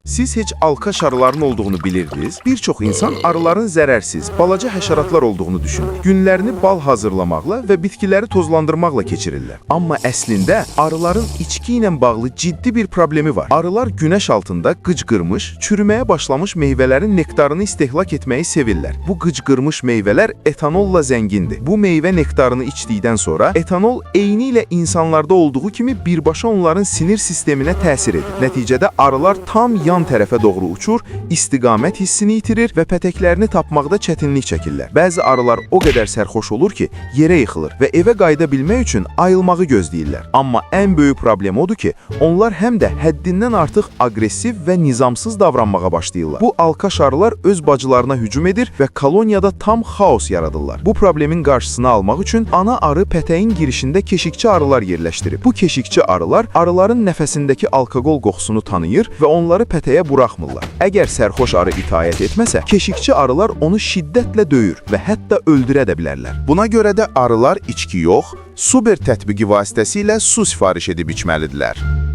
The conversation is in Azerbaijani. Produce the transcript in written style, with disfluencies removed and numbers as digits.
Siz heç alkaş arıların olduğunu bilirdiniz? Bir çox insan arıların zərərsiz, balaca həşəratlar olduğunu düşünür. Günlərini bal hazırlamaqla və bitkiləri tozlandırmaqla keçirirlər. Amma əslində arıların içki ilə bağlı ciddi bir problemi var. Arılar günəş altında qıcqırmış, çürüməyə başlamış meyvələrin nektarını istehlak etməyi sevirlər. Bu qıcqırmış meyvələr etanolla zəngindir. Bu meyvə nektarını içdikdən sonra etanol eyni ilə insanlarda olduğu kimi birbaşa onların sinir sisteminə təsir edir. Nəticədə arılar tam yan tərəfə doğru uçur, istiqamət hissini itirir və pətəklərini tapmaqda çətinlik çəkirlər. Bəzi arılar o qədər sərxoş olur ki, yerə yıxılır və evə qayıda bilmək üçün ayılmağı gözləyirlər. Amma ən böyük problem odur ki, onlar həm də həddindən artıq aqressiv və nizamsız davranmağa başlayırlar. Bu alkaş arılar öz bacılarına hücum edir və koloniyada tam xaos yaradırlar. Bu problemin qarşısını almaq üçün ana arı pətəyin girişində keşikçi arılar yerləşdirib. Bu keşikçi arılar arıların nəfəsindəki alkoqol qoxusunu tanıyır və onları pətəyə buraxmırlar. Əgər sərxoş arı itaət etməsə, keşikçi arılar onu şiddətlə döyür və hətta öldürə də bilərlər. Buna görə də arılar içki yox, Suber tətbiqi vasitəsilə su sifariş edib içməlidirlər.